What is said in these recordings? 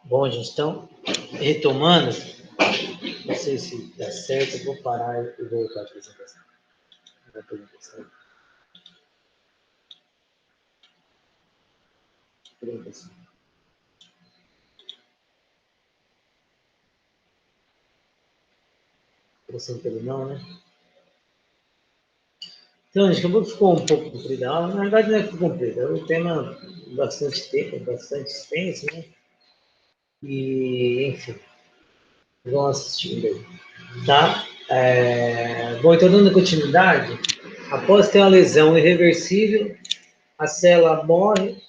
Bom, gente, então, retomando, não sei se dá certo, eu vou parar e voltar a apresentação. Apresentação pelo não, né? Então, gente, acabou que ficou um pouco comprida a aula. Na verdade, não é que ficou comprida, é um tema bastante tempo, bastante extenso, né? E, enfim, vão assistindo aí, tá? Bom, então, dando continuidade, após ter uma lesão irreversível, a célula morre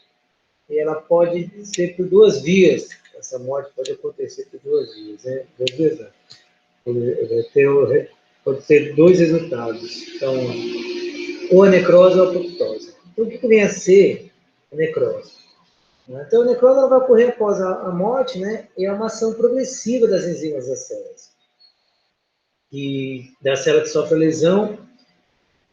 e ela pode ser por duas vias. Essa morte pode acontecer por duas vias, né? Duas vias, não. Pode ter dois resultados. Então, ou a necrose ou a apoptose. Então, o que vem a ser a necrose? Então, a necrose ela vai ocorrer após a morte, né? E é uma ação progressiva das enzimas das células. E da célula que sofre lesão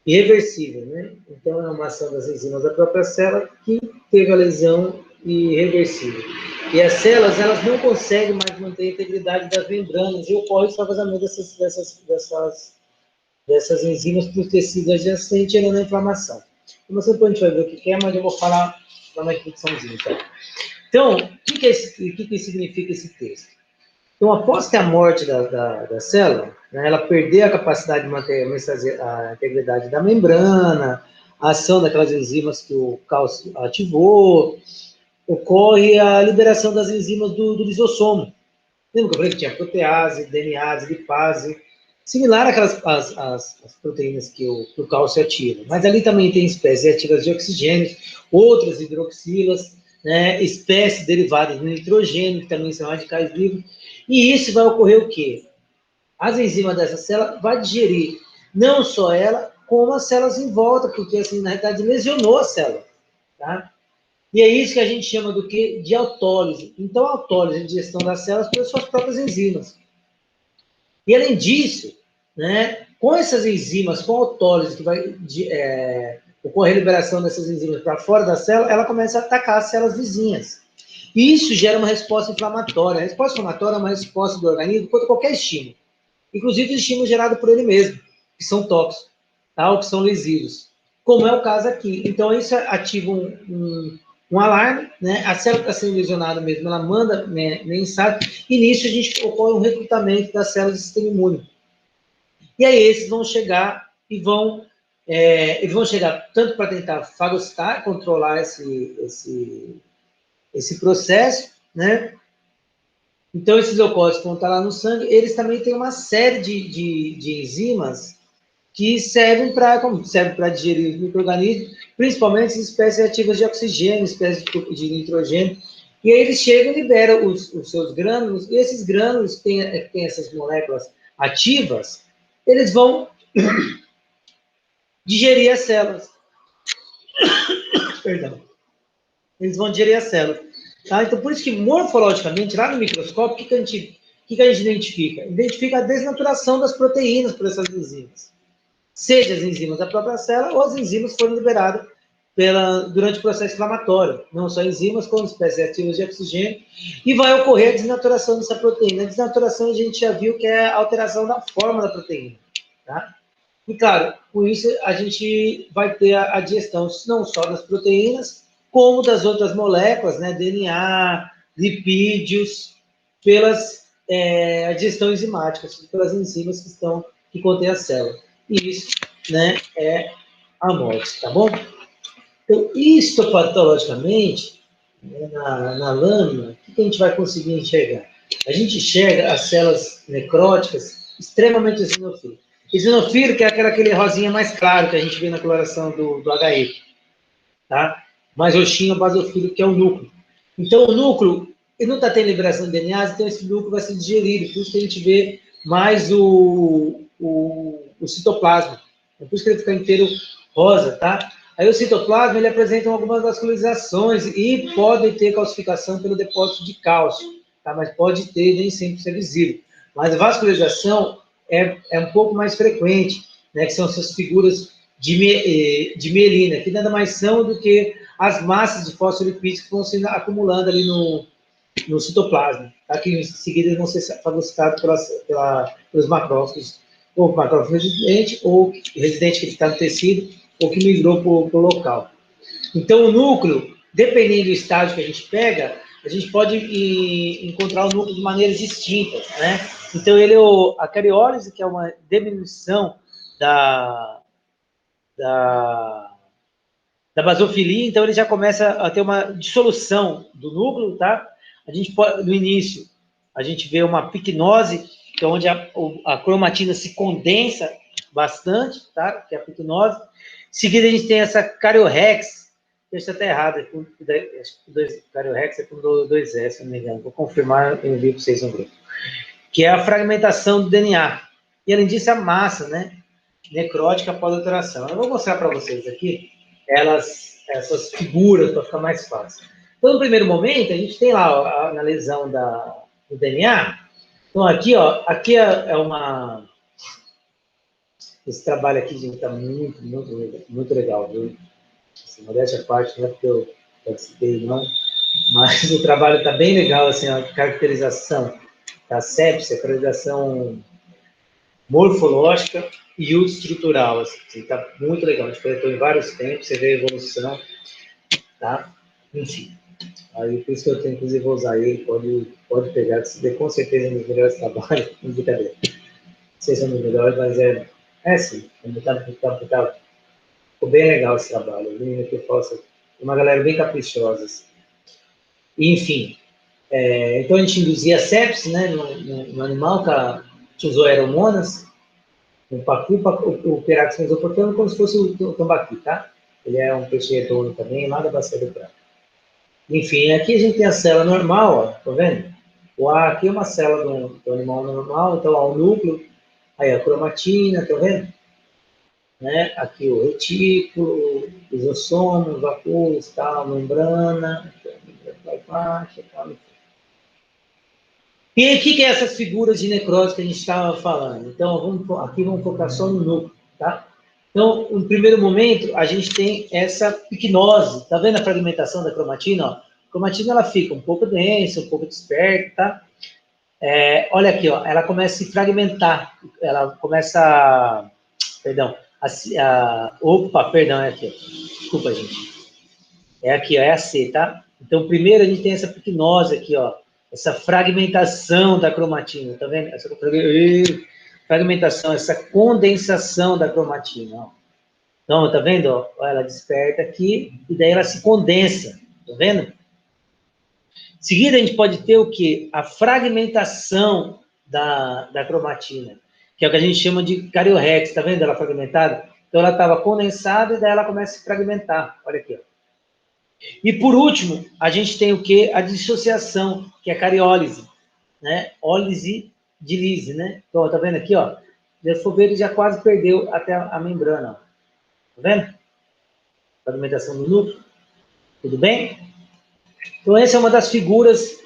irreversível, né? Então, é uma ação das enzimas da própria célula que teve a lesão irreversível. E as células, elas não conseguem mais manter a integridade das membranas e ocorre o extravasamento dessas enzimas para os tecidos adjacentes, gerando a inflamação. Como você pode ver o que é, mas eu vou falar na introduçãozinha. Então, o que significa esse texto? Então, após ter a morte da célula, né, ela perder a capacidade de manter a integridade da membrana, a ação daquelas enzimas que o cálcio ativou, ocorre a liberação das enzimas do lisossomo. Lembra que eu falei que tinha protease, DNase, lipase, similar àquelas as proteínas que o cálcio ativa. Mas ali também tem espécies ativas de oxigênio, outras hidroxilas, né, espécies derivadas do nitrogênio, que também são radicais livres. E isso vai ocorrer o quê? As enzimas dessa célula vai digerir não só ela, como as células em volta, porque assim, na realidade lesionou a célula, tá? E é isso que a gente chama do quê? De autólise. Então, a autólise é a digestão das células pelas suas próprias enzimas. E, além disso, né, com essas enzimas, com a autólise, que vai ocorrer a liberação dessas enzimas para fora da célula, ela começa a atacar as células vizinhas. E isso gera uma resposta inflamatória. A resposta inflamatória é uma resposta do organismo contra qualquer estímulo, inclusive os estímulos gerados por ele mesmo, que são tóxicos, tá? Ou que são lesivos, como é o caso aqui. Então, isso ativa um alarme, né? A célula está sendo lesionada mesmo, ela manda mensagem, e nisso a gente ocorre um recrutamento das células do sistema imune. E aí esses vão chegar e eles vão chegar tanto para tentar fagocitar, controlar esse processo, né? Então, esses leucócitos que vão estar lá no sangue, eles também têm uma série de enzimas que servem para digerir os micro-organismos, principalmente as espécies ativas de oxigênio, espécies de nitrogênio, e aí eles chegam e liberam os seus grânulos, e esses grânulos têm essas moléculas ativas, eles vão digerir as células. Perdão. Eles vão digerir as células. Tá? Então, por isso que, morfologicamente, lá no microscópio, o que a gente identifica? Identifica a desnaturação das proteínas por essas enzimas. Seja as enzimas da própria célula ou as enzimas que foram liberadas durante o processo inflamatório. Não só enzimas, como espécies ativas de oxigênio. E vai ocorrer a desnaturação dessa proteína. A desnaturação a gente já viu que é a alteração da forma da proteína. Tá? E, claro, com isso a gente vai ter a digestão não só das proteínas, como das outras moléculas, né, DNA, lipídios, pelas a digestão enzimática, pelas enzimas que contêm a célula. E isso, né, é a morte, tá bom? Então, histopatologicamente, né, na lâmina, o que a gente vai conseguir enxergar? A gente enxerga as células necróticas extremamente eosinofílicas. Eosinofílico é aquele rosinha mais claro que a gente vê na coloração do HI, tá? Mais roxinho, basofílico, que é o núcleo. Então, o núcleo, ele não está tendo liberação de DNA, então esse núcleo vai ser digerido, por isso que a gente vê mais o citoplasma. É por isso que ele fica inteiro rosa, tá? Aí o citoplasma, ele apresenta algumas vascularizações e pode ter calcificação pelo depósito de cálcio, tá? Mas pode ter, nem sempre ser visível. Mas a vascularização é um pouco mais frequente, né? Que são essas figuras de mielina, que nada mais são do que as massas de fosfolipídios que vão se acumulando ali no citoplasma, tá? Que em seguida eles vão ser fagocitados pelos macrófagos, ou macrófago residente que está no tecido, ou que migrou para o local. Então, o núcleo, dependendo do estágio que a gente pega, a gente pode encontrar o núcleo de maneiras distintas, né? Então, a cariólise, que é uma diminuição da basofilia, então ele já começa a ter uma dissolução do núcleo, tá? A gente pode, no início, a gente vê uma picnose, que é onde a cromatina se condensa bastante, tá? Que é a picnose. Em seguida, a gente tem essa cariorrex, que está até errado, acho que cariorrex é com 2S, se não me engano. Vou confirmar, eu envio para vocês no grupo. Que é a fragmentação do DNA. E, além disso, a massa, né? Necrótica pós-alteração. Eu vou mostrar para vocês aqui essas figuras para ficar mais fácil. Então, no primeiro momento, a gente tem lá na lesão do DNA. Então, aqui, ó, aqui é uma... Esse trabalho aqui, gente, está muito, muito, muito legal, viu? Assim, modéstia à parte, não é porque eu participei, não, mas o trabalho está bem legal, assim, a caracterização da sepsia, a caracterização morfológica e estrutural, assim, tá muito legal. A gente coletou em vários tempos, você vê a evolução, tá? Enfim, aí por isso que eu tenho, inclusive, vou usar ele, pode pegar, se der com certeza um dos melhores trabalhos, não brincadeira. Não sei se é um dos melhores, mas sim, ficou bem legal esse trabalho, menina que eu posso, uma galera bem caprichosa, assim. Enfim, então a gente induzia sepsis, né, no animal, que a gente usou aeromonas, um pacu, o Perax mesopotamo, como se fosse o tambaqui, tá? Ele é um peixe redondo também, lá da bacia do Prata. Enfim, aqui a gente tem a célula normal, ó, tá vendo? O A aqui é uma célula do animal normal, então ó, o núcleo, aí a cromatina, tá vendo? Né? Aqui o retículo, lisossomo, vacúolos, tal, membrana, baixa, tal, enfim. E o que é essas figuras de necrose que a gente estava falando? Então, aqui vamos focar só no núcleo, tá? Então, no primeiro momento, a gente tem essa picnose. Tá vendo a fragmentação da cromatina? Ó? A cromatina, ela fica um pouco densa, um pouco desperta, tá? Olha aqui, ó, ela começa a se fragmentar. Ela começa perdão, opa, perdão, é aqui, ó. Desculpa, gente. É aqui, ó, é a C, tá? Então, primeiro a gente tem essa picnose aqui, ó. Essa fragmentação da cromatina, tá vendo? Essa fragmentação, essa condensação da cromatina, ó. Então, tá vendo? Ó, ela desperta aqui e daí ela se condensa, tá vendo? Em seguida, a gente pode ter o quê? A fragmentação da cromatina, que é o que a gente chama de cariorrex, tá vendo ela fragmentada? Então, ela estava condensada e daí ela começa a se fragmentar. Olha aqui, ó. E, por último, a gente tem o quê? A dissociação, que é a cariólise, né? Ólise de lise, né? Então, tá vendo aqui, ó? Se for ver, ele já quase perdeu até a membrana, ó. Tá vendo? Fragmentação do núcleo. Tudo bem? Então, essa é uma das figuras,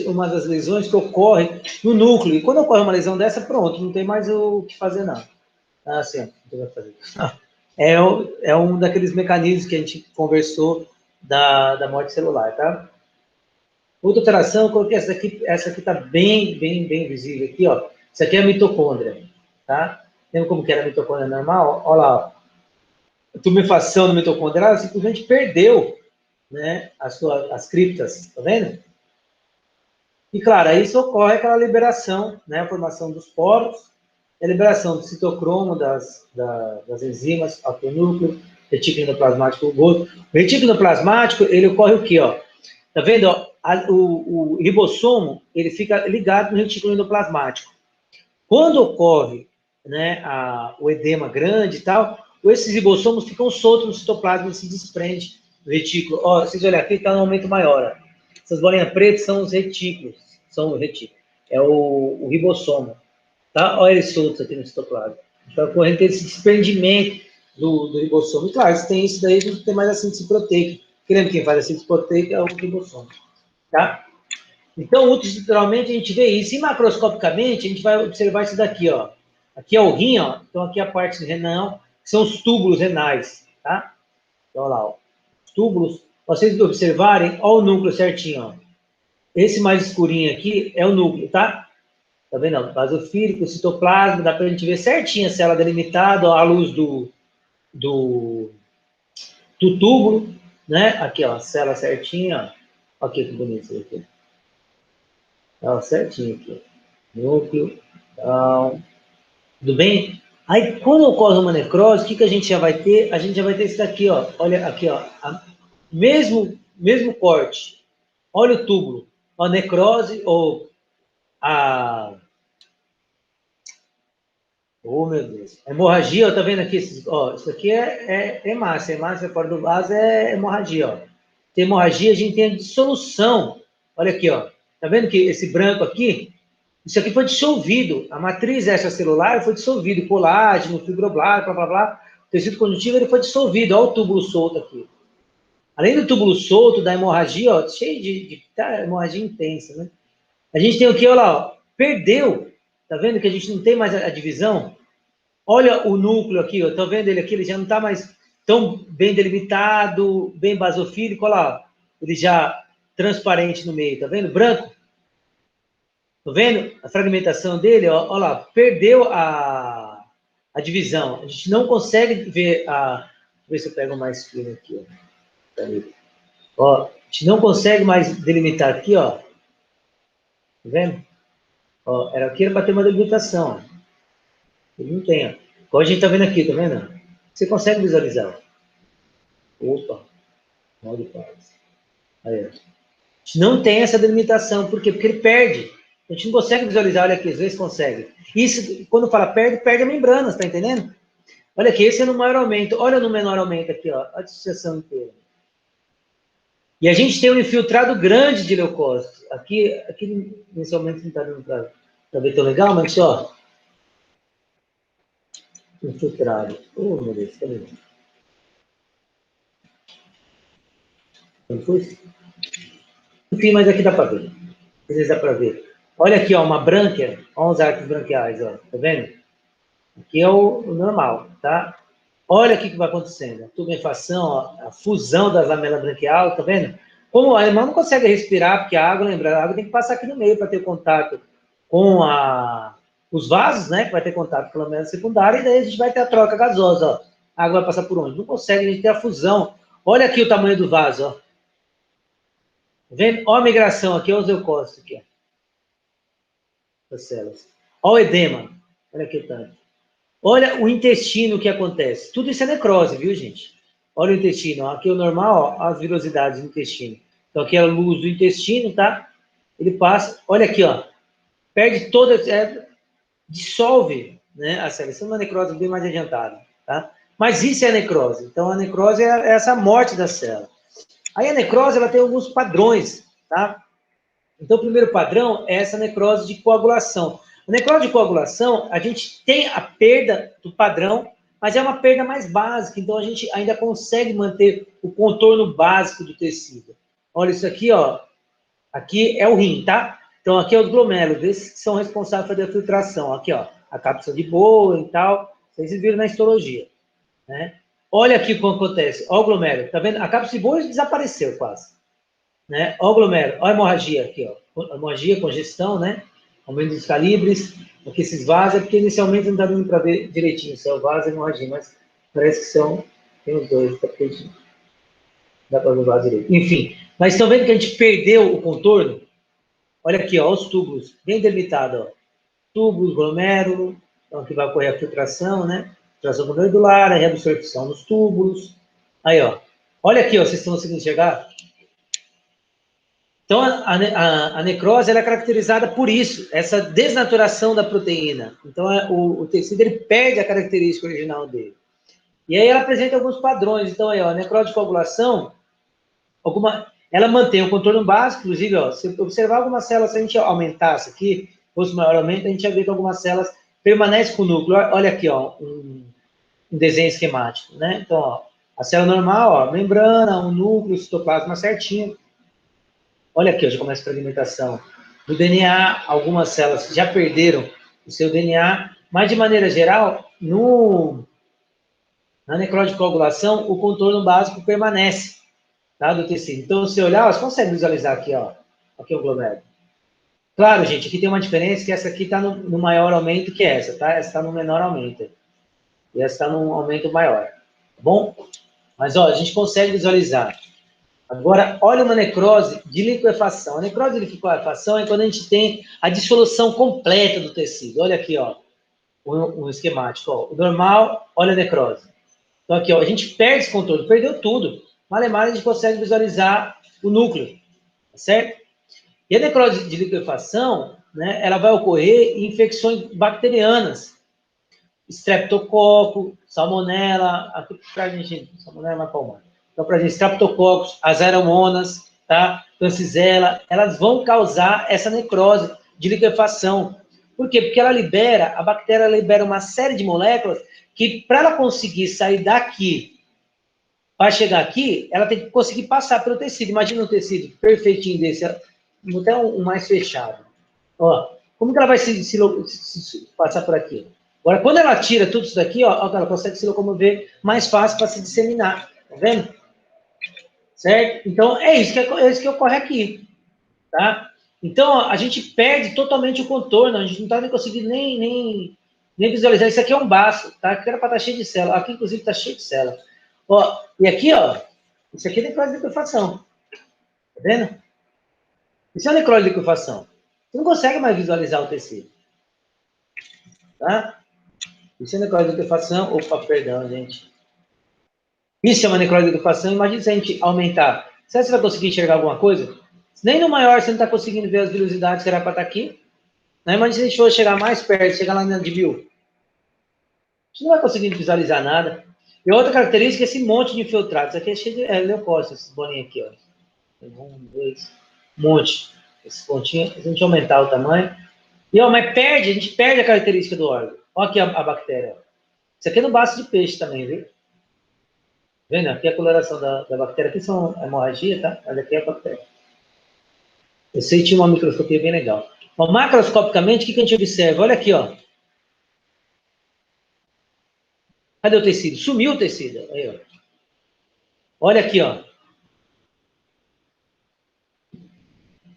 uma das lesões que ocorre no núcleo. E quando ocorre uma lesão dessa, pronto, não tem mais o que fazer, não. Assim, ó, não tem fazer. É um daqueles mecanismos que a gente conversou da morte celular, tá? Outra alteração, eu coloquei essa aqui está bem, bem, bem visível aqui, ó. Isso aqui é a mitocôndria, tá? Lembra como que era a mitocôndria normal? Olha lá, ó. A tumefação da mitocôndria, ela simplesmente perdeu, né, as criptas, tá vendo? E, claro, aí isso ocorre aquela liberação, né, a formação dos poros, a liberação do citocromo, das enzimas autonúcleo, retículo endoplasmático rugoso. O retículo endoplasmático, ele ocorre o quê, ó? Tá vendo, ó? O ribossomo, ele fica ligado no retículo endoplasmático. Quando ocorre, né, o edema grande e tal, esses ribossomos ficam soltos no citoplasma e se desprende do retículo. Ó, vocês olham aqui, está no aumento maior. Ó. Essas bolinhas pretas são os retículos. São o retículo. É o ribossomo. Tá? Olha eles soltos aqui no citoplasma. Então, ocorrendo esse desprendimento do ribossomo. E claro, se tem isso daí, não tem mais a síntese proteica. Porque lembra quem faz a síntese proteica é o ribossomo. Tá? Então, ultrassensorialmente, a gente vê isso. E macroscopicamente, a gente vai observar isso daqui, ó. Aqui é o rim, ó. Então, aqui é a parte renal, que são os túbulos renais, tá? Então, olha lá, ó. Os túbulos, pra vocês observarem, ó o núcleo certinho, ó. Esse mais escurinho aqui é o núcleo, tá? Tá vendo? Basofílico, citoplasma, dá pra gente ver certinho a célula delimitada, ó, à luz do túbulo, né? Aqui, ó, a célula certinha, ó. Aqui que bonito isso aqui. Ó, certinho aqui. Núcleo, então, tudo bem? Aí, quando ocorre uma necrose, o que a gente já vai ter? A gente já vai ter isso daqui, ó. Olha aqui, ó. Mesmo corte. Olha o túbulo. A necrose ou a... Oh, meu Deus. A hemorragia, ó, tá vendo aqui? Ó, isso aqui é hemácia. Hemácia fora do vaso é hemorragia, ó. Tem hemorragia, a gente tem a dissolução. Olha aqui, ó. Tá vendo que esse branco aqui? Isso aqui foi dissolvido. A matriz extracelular foi dissolvida. Colágeno, fibroblasto, blá, blá, blá. O tecido conjuntivo ele foi dissolvido. Olha o túbulo solto aqui. Além do túbulo solto, da hemorragia, ó, cheio de hemorragia intensa, né? A gente tem o que, olha lá, ó, perdeu. Tá vendo que a gente não tem mais a divisão? Olha o núcleo aqui, ó, tá vendo ele aqui? Ele já não está mais tão bem delimitado, bem basofílico, olha lá, ó, ele já transparente no meio, tá vendo? Branco. Tá vendo a fragmentação dele? Ó, olha lá, perdeu a divisão. A gente não consegue ver a... Deixa eu ver se eu pego mais fino aqui, ó. Ó, a gente não consegue mais delimitar aqui, ó. Tá vendo? Ó, era aqui para ter uma delimitação. Ó. Ele não tem, ó. Igual a gente tá vendo aqui, tá vendo? Você consegue visualizar. Opa, mal de paz. Aí, ó. A gente não tem essa delimitação. Por quê? Porque ele perde. A gente não consegue visualizar. Olha aqui, às vezes consegue. Isso, quando fala perde, perde a membrana, tá entendendo? Olha aqui, esse é no maior aumento. Olha no menor aumento aqui, ó. A dissociação inteira. E a gente tem um infiltrado grande de leucócitos. Aqui nesse aumento não está dando para ver tão legal, mas ó, infiltrado. Oh, meu Deus, cadê? Não foi? Enfim, mas aqui dá para ver. Às vezes dá para ver. Olha aqui, ó, uma brânquia. Olha os arcos branquiais, ó. Tá vendo? Aqui é o normal, tá? Olha o que vai acontecendo. A tumefação, ó, a fusão das lamelas branquial, tá vendo? Como a irmã não consegue respirar, porque a água, lembra, a água tem que passar aqui no meio para ter contato com os vasos, né? Que vai ter contato com a lamela secundária, e daí a gente vai ter a troca gasosa, ó. A água vai passar por onde? Não consegue, a gente tem a fusão. Olha aqui o tamanho do vaso, ó. Tá vendo? Olha a migração aqui, olha os leucócitos aqui, ó. Das células. Olha o edema. Olha aqui o tanto. Olha o intestino que acontece. Tudo isso é necrose, viu, gente? Olha o intestino. Aqui é o normal, ó, as virosidades do intestino. Então, aqui é a luz do intestino, tá? Ele passa. Olha aqui, ó. Perde toda. Dissolve, né? A célula. Isso é uma necrose bem mais adiantada, tá? Mas isso é necrose. Então, a necrose é essa morte da célula. Aí, a necrose, ela tem alguns padrões, tá? Então, o primeiro padrão é essa necrose de coagulação. A necrose de coagulação, a gente tem a perda do padrão, mas é uma perda mais básica, então a gente ainda consegue manter o contorno básico do tecido. Olha isso aqui, ó. Aqui é o rim, tá? Então, aqui é os glomérulos, esses que são responsáveis pela filtração. Aqui, ó, a cápsula de Bowen e tal. Vocês viram na histologia, né? Olha aqui o que acontece. Olha o glomérulo, tá vendo? A cápsula de Bowen desapareceu quase. Né? Olha o glomérulo, olha a hemorragia aqui, ó. A hemorragia, congestão, né? Aumento dos calibres, porque esses vasos é porque inicialmente não está dando para ver direitinho se é o vaso e a hemorragia, mas parece que são, tem os dois, tá perdido. Dá para ver o vaso direito. Enfim, mas estão vendo que a gente perdeu o contorno? Olha aqui, ó, os túbulos, bem delimitado, ó. Túbulos, glomérulo, então aqui vai ocorrer a filtração, né? Filtração glomerular, a reabsorção nos túbulos. Aí, ó. Olha aqui, ó, vocês estão conseguindo enxergar? Então, a necrose ela é caracterizada por isso, essa desnaturação da proteína. Então, o tecido ele perde a característica original dele. E aí ela apresenta alguns padrões. Então, aí, ó, a necrose de coagulação, ela mantém o contorno básico, inclusive, ó, se observar algumas células, se a gente aumentasse aqui, fosse maior aumento, a gente ia ver que algumas células permanecem com o núcleo. Olha aqui, ó, um desenho esquemático, né? Então, ó, a célula normal, ó, membrana, um núcleo, citoplasma certinho. Olha aqui, já começa a fragmentação do DNA. Algumas células já perderam o seu DNA, mas de maneira geral, na necrose de coagulação, o contorno básico permanece, tá, do tecido. Então, se olhar, você consegue visualizar aqui, ó. Aqui é o glomérulo. Claro, gente, aqui tem uma diferença que essa aqui está no maior aumento que essa, tá? Essa está no menor aumento. E essa está num aumento maior. Tá bom? Mas, ó, a gente consegue visualizar. Agora, olha uma necrose de liquefação. A necrose de liquefação é quando a gente tem a dissolução completa do tecido. Olha aqui, ó, um esquemático. Ó. O normal, olha a necrose. Então, aqui, ó, a gente perde esse controle, perdeu tudo. Malemar, a gente consegue visualizar o núcleo, tá certo? E a necrose de liquefação, né, ela vai ocorrer em infecções bacterianas. Streptococo, salmonella, aqui pra gente, salmonella é mais palmar. Então, para a gente, streptococcus, as aeromonas, tá? Pancizela, elas vão causar essa necrose de liquefação. Por quê? Porque ela libera, a bactéria libera uma série de moléculas que, para ela conseguir sair daqui, para chegar aqui, ela tem que conseguir passar pelo tecido. Imagina um tecido perfeitinho desse, até um mais fechado. Ó, como que ela vai se passar por aqui? Agora, quando ela tira tudo isso daqui, ó, ela consegue se locomover mais fácil para se disseminar. Tá vendo? Certo? Então, é isso que ocorre aqui. Tá? Então, ó, a gente perde totalmente o contorno, a gente não está nem conseguindo nem visualizar. Isso aqui é um baço, tá? Aqui era para estar cheio de célula. Aqui, inclusive, está cheio de célula. Ó, e aqui, ó, isso aqui é necrose de liquefação. Tá vendo? Isso é necrose de liquefação. Você não consegue mais visualizar o tecido. Tá? Isso é necrose de liquefação. Opa, perdão, gente. Isso é uma necrose de liquefação. Imagina se a gente aumentar. Será que você vai conseguir enxergar alguma coisa? Nem no maior você não está conseguindo ver as velocidades que era para estar aqui. Não, imagina se a gente for chegar mais perto, chegar lá na de 1000. A gente não vai conseguir visualizar nada. E outra característica é esse monte de infiltrados. Aqui é cheio de leucócitos, esses bolinhos aqui, ó. Um, dois, um monte. Esse pontinho, se a gente aumentar o tamanho. E, ó, mas a gente perde a característica do órgão. Olha aqui a bactéria. Ó. Isso aqui é no baço de peixe também, viu? Vendo? Aqui é a coloração da bactéria. Aqui são hemorragia, tá? Mas aqui é a bactéria. Esse aí tinha uma microscopia bem legal. Ó, macroscopicamente, o que a gente observa? Olha aqui, ó. Cadê o tecido? Sumiu o tecido. Aí, ó. Olha aqui, ó.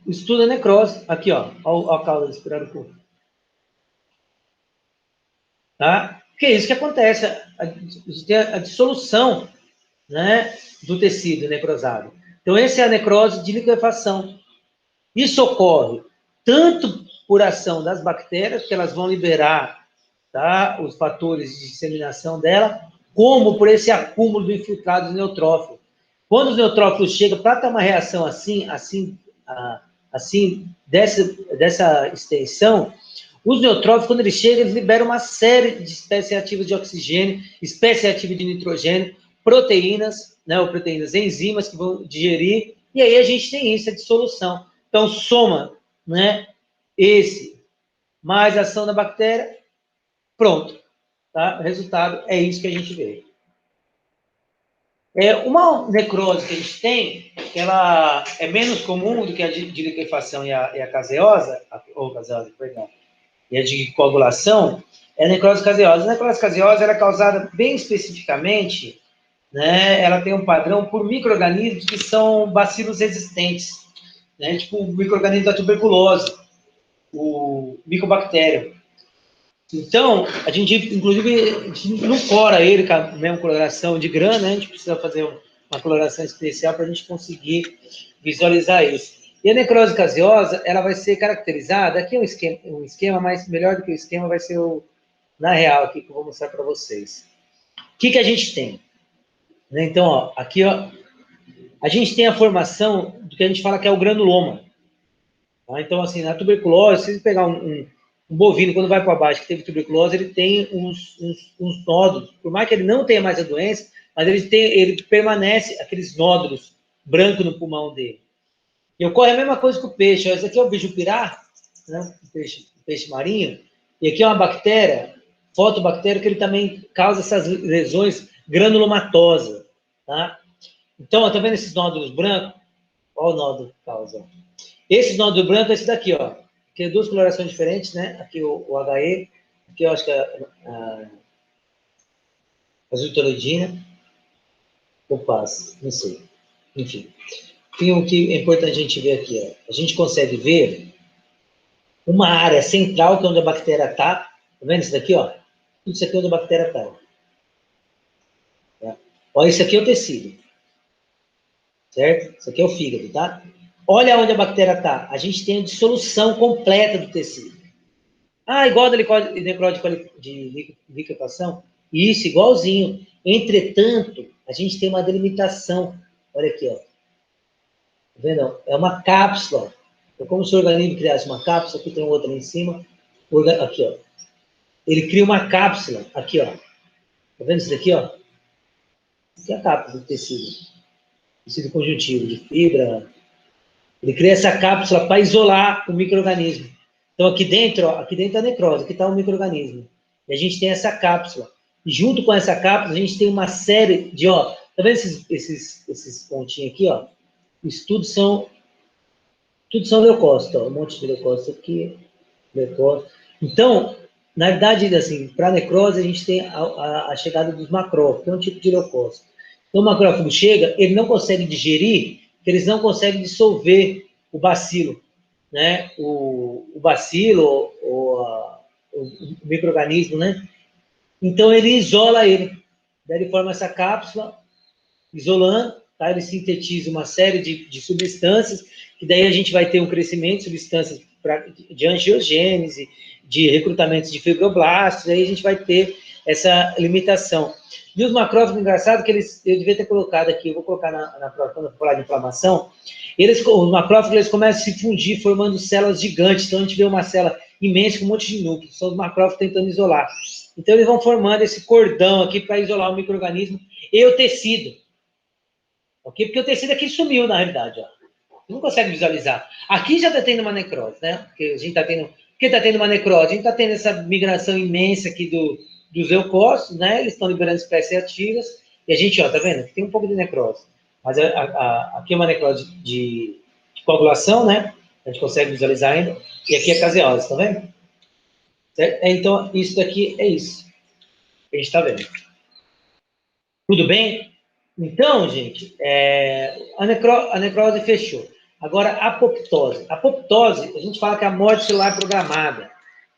O estudo é necrose. Aqui, ó. Olha a cauda desse pirarucu. Tá? Que é isso que acontece. A dissolução, né, do tecido necrosado. Então, essa é a necrose de liquefação. Isso ocorre tanto por ação das bactérias, que elas vão liberar, tá, os fatores de disseminação dela, como por esse acúmulo de infiltrados neutrófilos. Quando os neutrófilos chegam para ter uma reação assim dessa extensão, os neutrófilos, quando eles chegam, eles liberam uma série de espécies ativas de oxigênio, espécies ativas de nitrogênio, proteínas, né, ou proteínas, enzimas que vão digerir, e aí a gente tem isso, a dissolução. Então, soma, né, esse mais a ação da bactéria, pronto. Tá? O resultado é isso que a gente vê. Uma necrose que a gente tem, que ela é menos comum do que a de liquefação e a caseosa, perdão, e a de coagulação, é a necrose caseosa. A necrose caseosa ela é causada bem especificamente, né, ela tem um padrão por micro-organismos que são bacilos resistentes, né, tipo o micro-organismo da tuberculose, o micobactério. Então, a gente, inclusive, a gente não cora ele com a mesma coloração de grã, né? A gente precisa fazer uma coloração especial para a gente conseguir visualizar isso. E a necrose caseosa, ela vai ser caracterizada, aqui é um esquema, mas melhor do que o esquema vai ser na real, aqui que eu vou mostrar para vocês. O que a gente tem? Né? Então, ó, aqui, ó, a gente tem a formação do que a gente fala que é o granuloma. Tá? Então, assim, na tuberculose, se você pegar um bovino, quando vai para baixo, que teve tuberculose, ele tem uns nódulos. Por mais que ele não tenha mais a doença, mas ele permanece aqueles nódulos brancos no pulmão dele. E ocorre a mesma coisa com o peixe. Esse aqui é o bijupirá, né? O peixe marinho. E aqui é uma bactéria, fotobactéria, que ele também causa essas lesões granulomatosas. Tá? Então, tá vendo esses nódulos brancos? Olha o nódulo que causa. Esse nódulo branco é esse daqui, ó. Que é duas colorações diferentes, né? Aqui o HE, aqui eu acho que é a azultoridina, ou paz, não sei. Enfim. tem o que é importante a gente ver aqui, ó. A gente consegue ver uma área central, que é onde a bactéria está. Tá vendo isso daqui, ó? Tudo isso aqui é onde a bactéria está. Tá? Olha, isso aqui é o tecido. Certo? Isso aqui é o fígado, tá? Olha onde a bactéria está. A gente tem a dissolução completa do tecido. Ah, igual da necrose de liquefação? Isso, igualzinho. Entretanto, a gente tem uma delimitação. Olha aqui, ó. Tá vendo? É uma cápsula. É como se o organismo criasse uma cápsula. Aqui tem outra ali em cima. Aqui, ó. Ele cria uma cápsula. Aqui, ó. Tá vendo isso daqui, ó? Isso aqui é a cápsula do tecido. Tecido conjuntivo, de fibra. Ele cria essa cápsula para isolar o micro-organismo. Então, aqui dentro é a necrose, aqui está o micro-organismo. E a gente tem essa cápsula. E junto com essa cápsula, a gente tem uma série de, ó, tá vendo esses pontinhos aqui, ó? Isso tudo são leucócitos, ó, um monte de leucócitos aqui, leucócitos. Então, na verdade, assim, para a necrose, a gente tem a chegada dos macrófagos, que é um tipo de leucócito. Então, o macrófago chega, ele não consegue digerir, porque eles não conseguem dissolver o bacilo, né? O bacilo, o micro-organismo, né? Então, ele isola ele. Daí ele forma essa cápsula, isolando, tá? Ele sintetiza uma série de substâncias, que daí a gente vai ter um crescimento de substâncias de angiogênese, de recrutamento de fibroblastos, aí a gente vai ter essa limitação. E os macrófagos, engraçado que eu devia ter colocado aqui, eu vou colocar na prova, quando eu falar de inflamação, os macrófagos eles começam a se fundir, formando células gigantes, então a gente vê uma célula imensa com um monte de núcleos, são os macrófagos tentando isolar. Então eles vão formando esse cordão aqui para isolar o micro-organismo e o tecido. Ok? Porque o tecido aqui sumiu, na realidade, ó. Você não consegue visualizar. Aqui já está tendo uma necrose, né? Porque a gente está tendo. Por que está tendo uma necrose? A gente está tendo essa migração imensa aqui dos leucócitos, né? Eles estão liberando espécies ativas. E a gente, ó, tá vendo? Aqui tem um pouco de necrose. Mas aqui é uma necrose de coagulação, né? A gente consegue visualizar ainda. E aqui é caseose, tá vendo? Certo? Então, isso daqui é isso que a gente está vendo. Tudo bem? Então, gente, a necrose fechou. Agora, a apoptose. A apoptose, a gente fala que é a morte celular programada,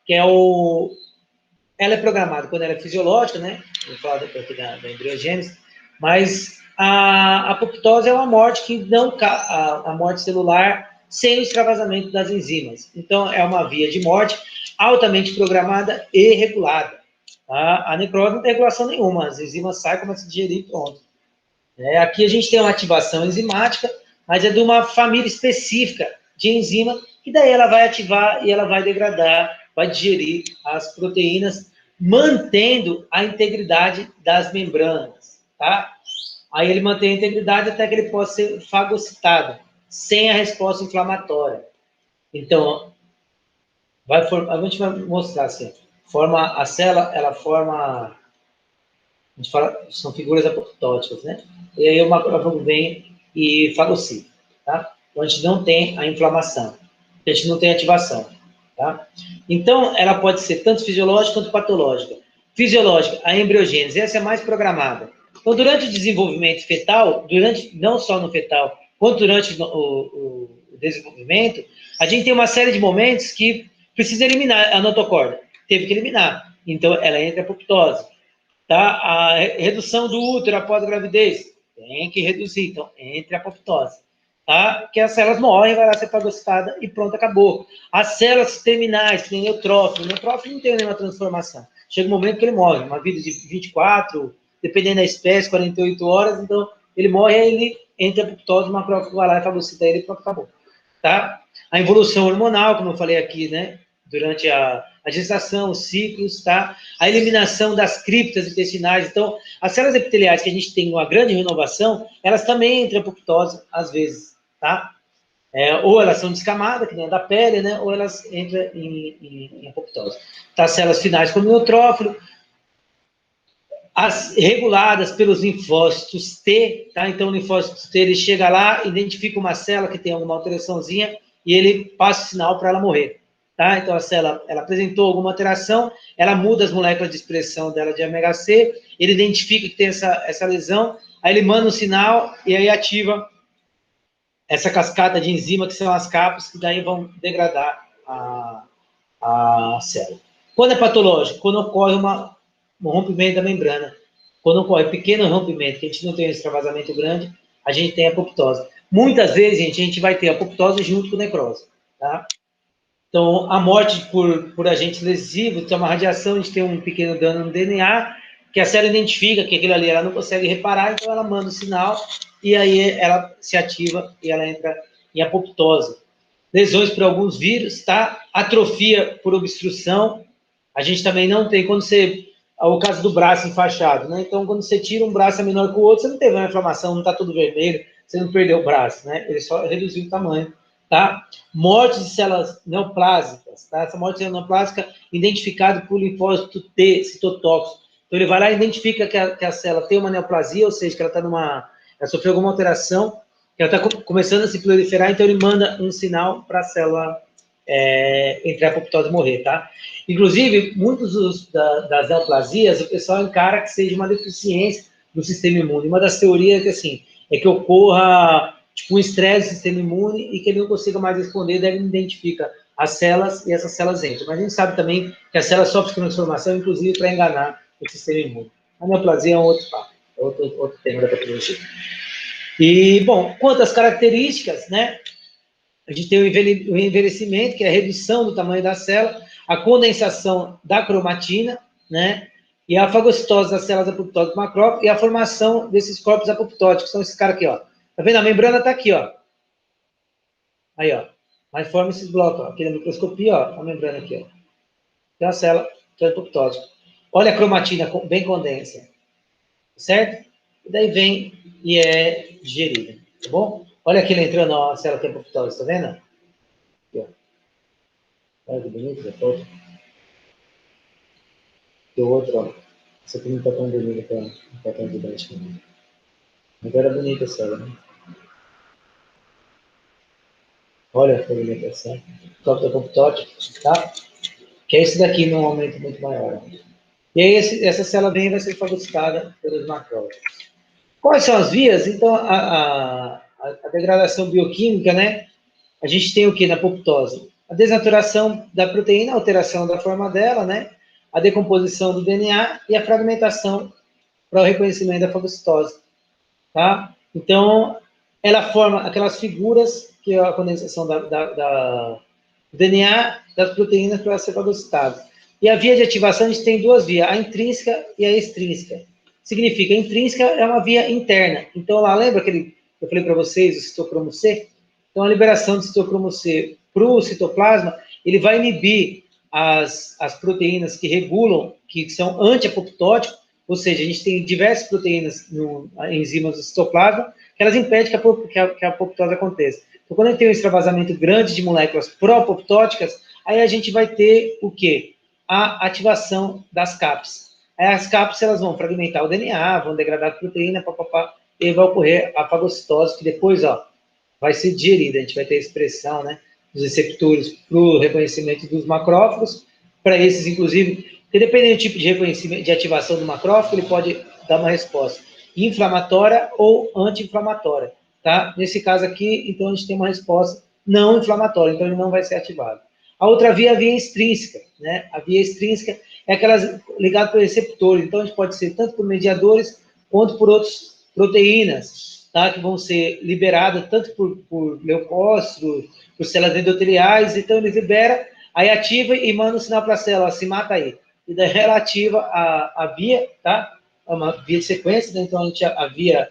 que é ela é programada quando ela é fisiológica, né? Vou falar depois aqui da embriogênese, mas a apoptose é uma morte que não a morte celular sem o extravasamento das enzimas. Então, é uma via de morte altamente programada e regulada. A necrose não tem regulação nenhuma, as enzimas saem, começam a digerir e pronto. Aqui a gente tem uma ativação enzimática, mas é de uma família específica de enzima, que daí ela vai ativar e ela vai degradar, vai digerir as proteínas, mantendo a integridade das membranas, tá? Aí ele mantém a integridade até que ele possa ser fagocitado, sem a resposta inflamatória. Então, a gente vai mostrar assim, a célula, ela forma, a gente fala, são figuras apoptóticas, né? E aí o macrófago vem e fagocita, tá? Então a gente não tem a inflamação, a gente não tem ativação, tá? Então ela pode ser tanto fisiológica quanto patológica. Fisiológica, a embriogênese, essa é mais programada. Então durante o desenvolvimento fetal, não só no fetal, quanto durante o desenvolvimento, a gente tem uma série de momentos que precisa eliminar a notocorda. Teve que eliminar. Então ela entra em apoptose. Tá? A redução do útero após a gravidez, tem que reduzir. Então, entre a apoptose. Tá? Que as células morrem, vai lá ser fagocitada e pronto, acabou. As células terminais, que tem neutrófilo. O neutrófilo não tem nenhuma transformação. Chega um momento que ele morre, uma vida de 24, dependendo da espécie, 48 horas, então ele morre, aí ele entra a apoptose, o macrófago vai lá e fagocita ele e pronto, acabou. Tá? A evolução hormonal, como eu falei aqui, né? Durante a gestação, os ciclos, tá? A eliminação das criptas intestinais. Então, as células epiteliais que a gente tem uma grande renovação, elas também entram em apoptose, às vezes, tá? Ou elas são descamadas, que nem a da pele, né? Ou elas entram em apoptose. Tá? As células finais, como o neutrófilo, as reguladas pelos linfócitos T, tá? Então, o linfócito T, ele chega lá, identifica uma célula que tem alguma alteraçãozinha e ele passa o sinal para ela morrer, tá? Então, a célula, ela apresentou alguma alteração, ela muda as moléculas de expressão dela de ômega C, ele identifica que tem essa lesão, aí ele manda um sinal e aí ativa essa cascata de enzima, que são as capas, que daí vão degradar a célula. Quando é patológico? Quando ocorre um rompimento da membrana. Quando ocorre pequeno rompimento, que a gente não tem um extravasamento grande, a gente tem apoptose. Muitas vezes, gente, a gente vai ter apoptose junto com necrose, tá? Então, a morte por agente lesivo, então uma radiação, a gente tem um pequeno dano no DNA, que a célula identifica que aquilo ali ela não consegue reparar, então ela manda o sinal, e aí ela se ativa e ela entra em apoptose. Lesões por alguns vírus, tá? Atrofia por obstrução, a gente também não tem, quando você, o caso do braço enfaixado, né? Então, quando você tira um braço é menor que o outro, você não teve uma inflamação, não está tudo vermelho, você não perdeu o braço, né? Ele só reduziu o tamanho, tá? Morte de células neoplásicas, tá? Essa morte de célula neoplásica identificada por linfócito T, citotóxico. Então, ele vai lá e identifica que a célula tem uma neoplasia, ou seja, que ela está ela sofreu alguma alteração, que ela está começando a se proliferar, então ele manda um sinal para a célula entrar em apoptose e morrer, tá? Inclusive, muitos das neoplasias, o pessoal encara que seja uma deficiência do sistema imune. Uma das teorias é que, assim, é que ocorra tipo um estresse do sistema imune e que ele não consiga mais responder, daí ele identifica as células e essas células entram. Mas a gente sabe também que as células sofrem transformação, inclusive para enganar o sistema imune. A neoplasia é um outro papo, é outro tema da patologia. E, bom, quanto às características, né? A gente tem o envelhecimento, que é a redução do tamanho da célula, a condensação da cromatina, né? E a fagocitose das células apoptóticas macrófagos e a formação desses corpos apoptóticos, são esses caras aqui, ó. Tá vendo? A membrana tá aqui, ó. Aí, ó. Mas forma esses blocos, ó. Aqui na microscopia, ó. A membrana aqui, ó. Tem a célula que é apoptótica. Olha a cromatina bem condensa. Certo? E daí vem e é digerida. Tá bom? Olha aqui entrando, ó, a célula que é apoptótica, tá vendo? Aqui, ó. Olha que bonito, né? Tem outro, ó. Essa aqui não tá tão bonita, não tá tão didática. Mas era bonita essa célula, né? Olha a movimentação. Top da apoptótica, tá? Que é esse daqui num aumento muito maior. E aí essa célula vem e vai ser fagocitada pelos macrófagos. Quais são as vias? Então, a degradação bioquímica, né? A gente tem o que na apoptose? A desnaturação da proteína, a alteração da forma dela, né? A decomposição do DNA e a fragmentação para o reconhecimento da fagocitose, tá? Então, ela forma aquelas figuras que é a condensação do DNA das proteínas para ser fagocitado. E a via de ativação, a gente tem duas vias, a intrínseca e a extrínseca. Significa, a intrínseca é uma via interna. Então, lá, lembra que eu falei para vocês, o citocromo C? Então, a liberação do citocromo C para o citoplasma, ele vai inibir as proteínas que regulam, que são anti-apoptóticos, ou seja, a gente tem diversas proteínas, enzimas do citoplasma, que elas impedem que a apoptose aconteça. Então, quando a gente tem um extravasamento grande de moléculas pró-apoptóticas, aí a gente vai ter o quê? A ativação das CAPs. Aí as CAPs elas vão fragmentar o DNA, vão degradar a proteína, e vai ocorrer a fagocitose, que depois, ó, vai ser digerida. A gente vai ter a expressão, né, dos receptores para o reconhecimento dos macrófagos, para esses, inclusive, porque dependendo do tipo de reconhecimento, de ativação do macrófago, ele pode dar uma resposta inflamatória ou anti-inflamatória, tá? Nesse caso aqui, então, a gente tem uma resposta não inflamatória, então ele não vai ser ativado. A outra via é a via extrínseca, né? A via extrínseca é aquelas ligadas por receptores, então a gente pode ser tanto por mediadores quanto por outras proteínas, tá? Que vão ser liberadas tanto por leucócitos, por células endoteliais, então ele libera, aí ativa e manda um sinal para a célula, se mata aí. E daí ela ativa a via, tá? É uma via de sequência, né? Então a via,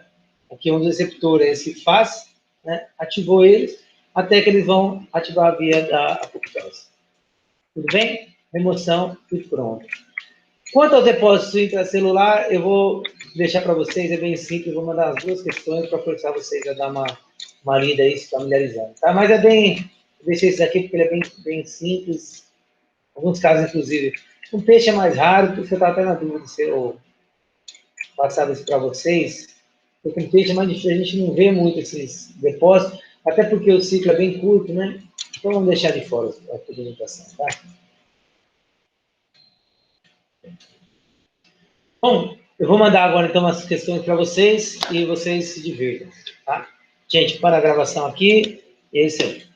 aqui um dos receptores, esse faz, né? Ativou eles, até que eles vão ativar a via da apoptose. Tudo bem? Remoção e pronto. Quanto ao depósito intracelular, eu vou deixar para vocês, é bem simples, vou mandar as duas questões para forçar vocês a dar uma lida aí, se familiarizando, tá? Mas é bem, deixei isso aqui porque ele é bem simples, em alguns casos, inclusive. Um peixe é mais raro, porque eu estava até na dúvida se eu passava isso para vocês, porque um peixe é mais difícil, a gente não vê muito esses depósitos, até porque o ciclo é bem curto, né? Então vamos deixar de fora a apresentação, tá? Bom, eu vou mandar agora então umas questões para vocês e vocês se divirtam, tá? Gente, para a gravação aqui, esse é